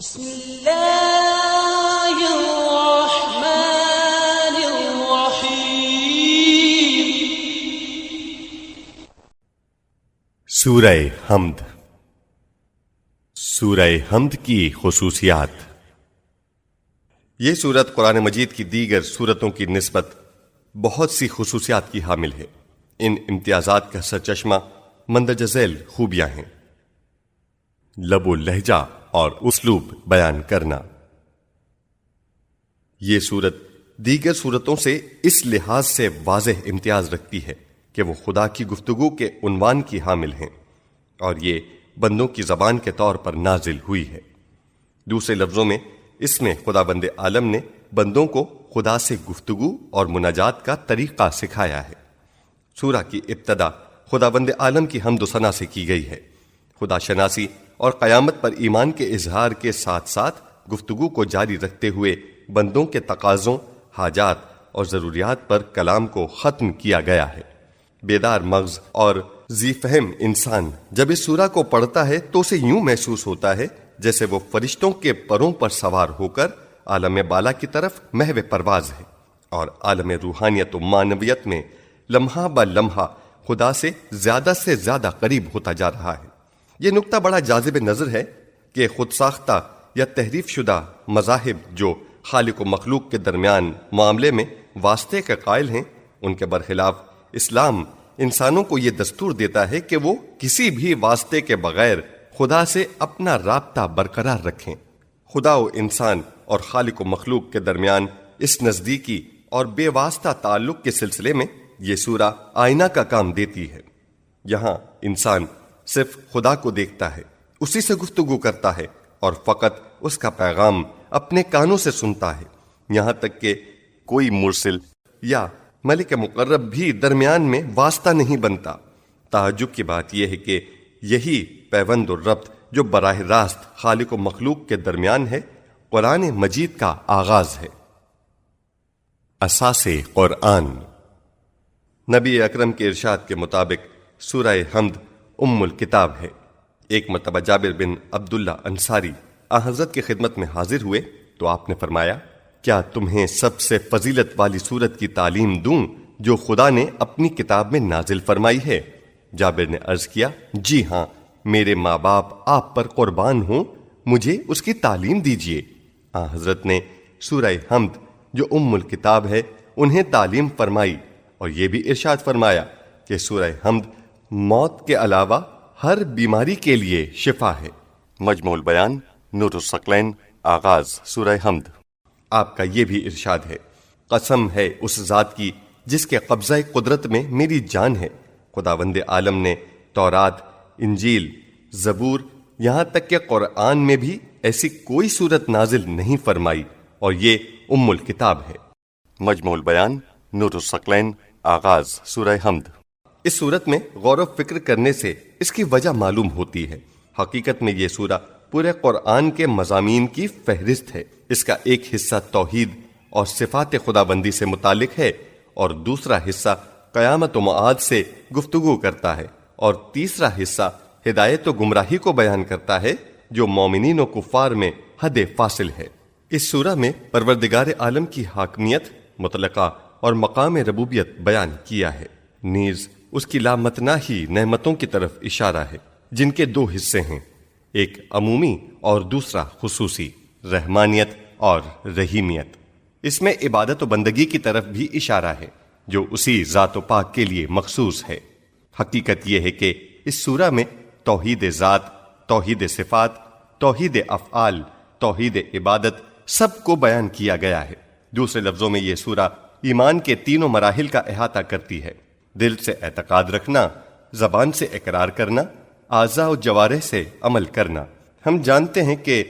بسم اللہ الرحمن الرحیم۔ سورہ حمد۔ سورہ حمد کی خصوصیات۔ یہ سورت قرآن مجید کی دیگر سورتوں کی نسبت بہت سی خصوصیات کی حامل ہے۔ ان امتیازات کا سرچشمہ مندرجہ ذیل خوبیاں ہیں: لب و لہجہ اور اسلوب بیان کرنا۔ یہ سورت دیگر سورتوں سے اس لحاظ سے واضح امتیاز رکھتی ہے کہ وہ خدا کی گفتگو کے عنوان کی حامل ہیں اور یہ بندوں کی زبان کے طور پر نازل ہوئی ہے۔ دوسرے لفظوں میں اس میں خداوند عالم نے بندوں کو خدا سے گفتگو اور مناجات کا طریقہ سکھایا ہے۔ سورہ کی ابتدا خداوند عالم کی حمد و ثنا سے کی گئی ہے۔ خدا شناسی اور قیامت پر ایمان کے اظہار کے ساتھ ساتھ گفتگو کو جاری رکھتے ہوئے بندوں کے تقاضوں، حاجات اور ضروریات پر کلام کو ختم کیا گیا ہے۔ بیدار مغز اور ذی فہم انسان جب اس سورہ کو پڑھتا ہے تو اسے یوں محسوس ہوتا ہے جیسے وہ فرشتوں کے پروں پر سوار ہو کر عالم بالا کی طرف محو پرواز ہے اور عالم روحانیت و معنویت میں لمحہ با لمحہ خدا سے زیادہ قریب ہوتا جا رہا ہے۔ یہ نکتہ بڑا جاذب نظر ہے کہ خود ساختہ یا تحریف شدہ مذاہب جو خالق و مخلوق کے درمیان معاملے میں واسطے کے قائل ہیں، ان کے برخلاف اسلام انسانوں کو یہ دستور دیتا ہے کہ وہ کسی بھی واسطے کے بغیر خدا سے اپنا رابطہ برقرار رکھیں۔ خدا و انسان اور خالق و مخلوق کے درمیان اس نزدیکی اور بے واسطہ تعلق کے سلسلے میں یہ سورہ آئینہ کا کام دیتی ہے۔ یہاں انسان صرف خدا کو دیکھتا ہے، اسی سے گفتگو کرتا ہے اور فقط اس کا پیغام اپنے کانوں سے سنتا ہے، یہاں تک کہ کوئی مرسل یا ملک مقرب بھی درمیان میں واسطہ نہیں بنتا۔ تعجب کی بات یہ ہے کہ یہی پیوند و ربط جو براہ راست خالق و مخلوق کے درمیان ہے، قرآن مجید کا آغاز ہے۔ اساس قرآن۔ نبی اکرم کے ارشاد کے مطابق سورہ حمد ام الکتاب ہے۔ ایک مرتبہ جابر بن عبداللہ انصاری حضرت کی خدمت میں حاضر ہوئے تو آپ نے فرمایا، کیا تمہیں سب سے فضیلت والی سورت کی تعلیم دوں جو خدا نے اپنی کتاب میں نازل فرمائی ہے؟ جابر نے عرض کیا، جی ہاں، میرے ماں باپ آپ پر قربان ہوں، مجھے اس کی تعلیم دیجیے۔ حضرت نے سورہ حمد جو ام الکتاب ہے انہیں تعلیم فرمائی اور یہ بھی ارشاد فرمایا کہ سورہ حمد موت کے علاوہ ہر بیماری کے لیے شفا ہے۔ مجموع البیان نور الثقلین آغاز سورہ حمد۔ آپ کا یہ بھی ارشاد ہے، قسم ہے اس ذات کی جس کے قبضہ قدرت میں میری جان ہے، خداوند عالم نے تورات، انجیل، زبور، یہاں تک کہ قرآن میں بھی ایسی کوئی صورت نازل نہیں فرمائی اور یہ ام الکتاب ہے۔ مجموع البیان نور الثقلین آغاز سورہ حمد۔ اس صورت میں غور و فکر کرنے سے اس کی وجہ معلوم ہوتی ہے۔ حقیقت میں یہ سورہ پورے قرآن کے مضامین کی فہرست ہے۔ اس کا ایک حصہ توحید اور صفات خدابندی سے متعلق ہے اور دوسرا حصہ قیامت و معاد سے گفتگو کرتا ہے اور تیسرا حصہ ہدایت و گمراہی کو بیان کرتا ہے جو مومنین و کفار میں حد فاصل ہے۔ اس سورہ میں پروردگار عالم کی حاکمیت مطلقہ اور مقام ربوبیت بیان کیا ہے، نیز اس کی لامتناہی نعمتوں کی طرف اشارہ ہے جن کے دو حصے ہیں، ایک عمومی اور دوسرا خصوصی، رحمانیت اور رحیمیت۔ اس میں عبادت و بندگی کی طرف بھی اشارہ ہے جو اسی ذات و پاک کے لیے مخصوص ہے۔ حقیقت یہ ہے کہ اس سورہ میں توحید ذات، توحید صفات، توحید افعال، توحید عبادت سب کو بیان کیا گیا ہے۔ دوسرے لفظوں میں یہ سورہ ایمان کے تینوں مراحل کا احاطہ کرتی ہے: دل سے اعتقاد رکھنا، زبان سے اقرار کرنا، اعضاء و جوارح سے عمل کرنا۔ ہم جانتے ہیں کہ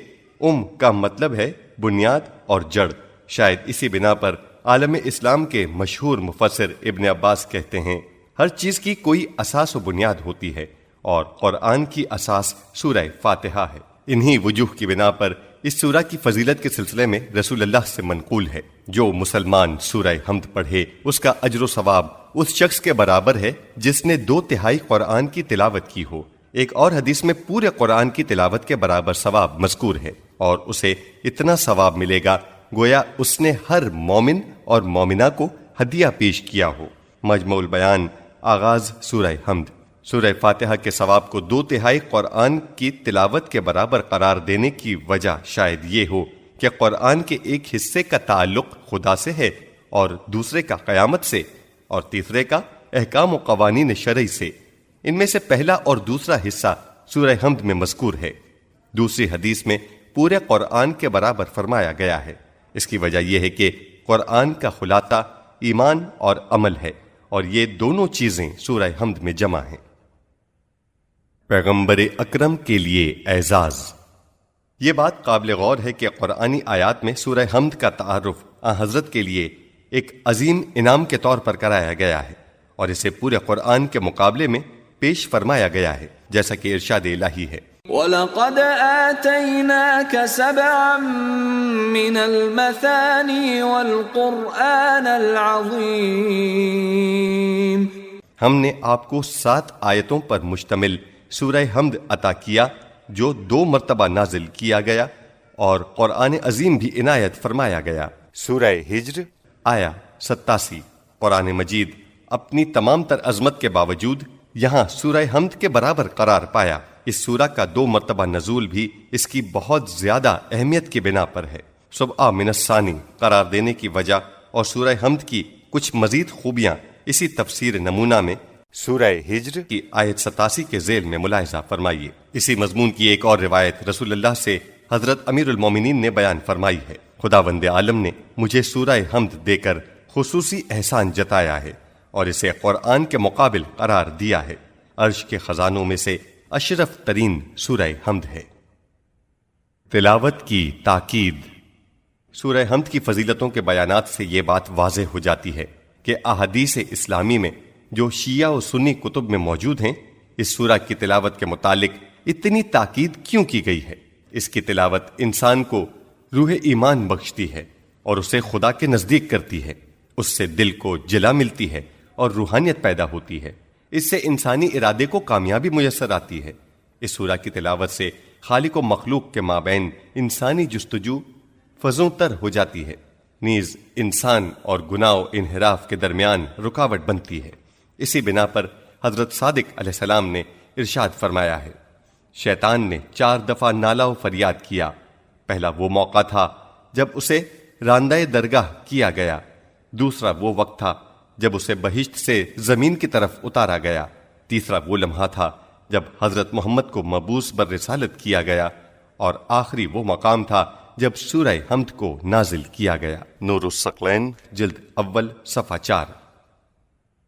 کا مطلب ہے بنیاد اور جڑ۔ شاید اسی بنا پر عالم اسلام کے مشہور مفسر ابن عباس کہتے ہیں، ہر چیز کی کوئی اساس و بنیاد ہوتی ہے اور قرآن کی اساس سورہ فاتحہ ہے۔ انہی وجوہ کی بنا پر اس سورہ کی فضیلت کے سلسلے میں رسول اللہ سے منقول ہے، جو مسلمان سورہ حمد پڑھے اس کا اجر و ثواب اس شخص کے برابر ہے جس نے 2/3 قرآن کی تلاوت کی ہو۔ ایک اور حدیث میں پورے قرآن کی تلاوت کے برابر ثواب مذکور ہے، اور اسے اتنا ثواب ملے گا گویا اس نے ہر مومن اور مومنہ کو ہدیہ پیش کیا ہو۔ مجموع البیان، آغاز سورہ حمد۔ سورہ فاتحہ کے ثواب کو 2/3 قرآن کی تلاوت کے برابر قرار دینے کی وجہ شاید یہ ہو کہ قرآن کے ایک حصے کا تعلق خدا سے ہے اور دوسرے کا قیامت سے، اور تیسرے کا احکام و قوانین شرعی سے۔ ان میں سے پہلا اور دوسرا حصہ سورہ حمد میں مذکور ہے۔ دوسری حدیث میں پورے قرآن کے برابر فرمایا گیا ہے۔ اس کی وجہ یہ ہے کہ قرآن کا خلاصہ ایمان اور عمل ہے، اور یہ دونوں چیزیں سورہ حمد میں جمع ہیں۔ پیغمبر اکرم کے لیے اعزاز۔ یہ بات قابل غور ہے کہ قرآنی آیات میں سورہ حمد کا تعارف حضرت کے لیے ایک عظیم انعام کے طور پر کرایا گیا ہے، اور اسے پورے قرآن کے مقابلے میں پیش فرمایا گیا ہے، جیسا کہ ارشاد الہی ہے، وَلَقَدْ آتَيْنَاكَ سَبْعًا مِّنَ الْمَثَانِي وَالْقُرْآنَ الْعَظِيمِ۔ ہم نے آپ کو 7 آیتوں پر مشتمل سورہ حمد عطا کیا جو 2 مرتبہ نازل کیا گیا، اور قرآن عظیم بھی عنایت فرمایا گیا۔ سورہ ہجر آیا 87۔ قرآن مجید اپنی تمام تر عظمت کے باوجود یہاں سورہ حمد کے برابر قرار پایا۔ اس سورہ کا 2 مرتبہ نزول بھی اس کی بہت زیادہ اہمیت کی بنا پر ہے۔ سبع من الثانی قرار دینے کی وجہ اور سورہ حمد کی کچھ مزید خوبیاں اسی تفسیر نمونہ میں سورہ ہجر کی آیت 87 کے ذیل میں ملاحظہ فرمائیے۔ اسی مضمون کی ایک اور روایت رسول اللہ سے حضرت امیر المومنین نے بیان فرمائی ہے، خداوند عالم نے مجھے سورہ حمد دے کر خصوصی احسان جتایا ہے اور اسے قرآن کے مقابل قرار دیا ہے۔ عرش کے خزانوں میں سے اشرف ترین سورہ حمد ہے۔ تلاوت کی تاکید۔ سورہ حمد کی فضیلتوں کے بیانات سے یہ بات واضح ہو جاتی ہے کہ احادیث اسلامی میں جو شیعہ و سنی کتب میں موجود ہیں، اس سورہ کی تلاوت کے متعلق اتنی تاکید کیوں کی گئی ہے؟ اس کی تلاوت انسان کو روح ایمان بخشتی ہے اور اسے خدا کے نزدیک کرتی ہے، اس سے دل کو جلا ملتی ہے اور روحانیت پیدا ہوتی ہے، اس سے انسانی ارادے کو کامیابی میسر آتی ہے۔ اس سورہ کی تلاوت سے خالق و مخلوق کے مابین انسانی جستجو فزوں تر ہو جاتی ہے، نیز انسان اور گناہ و انحراف کے درمیان رکاوٹ بنتی ہے۔ اسی بنا پر حضرت صادق علیہ السلام نے ارشاد فرمایا ہے، شیطان نے 4 دفعہ نالہ و فریاد کیا۔ پہلا وہ موقع تھا جب اسے راندہ درگاہ کیا گیا، دوسرا وہ وقت تھا جب اسے بہشت سے زمین کی طرف اتارا گیا، تیسرا وہ لمحہ تھا جب حضرت محمد کو مبعوث بر رسالت کیا گیا، اور آخری وہ مقام تھا جب سورہ حمد کو نازل کیا گیا۔ نور الثقلین جلد اول صفحہ 4۔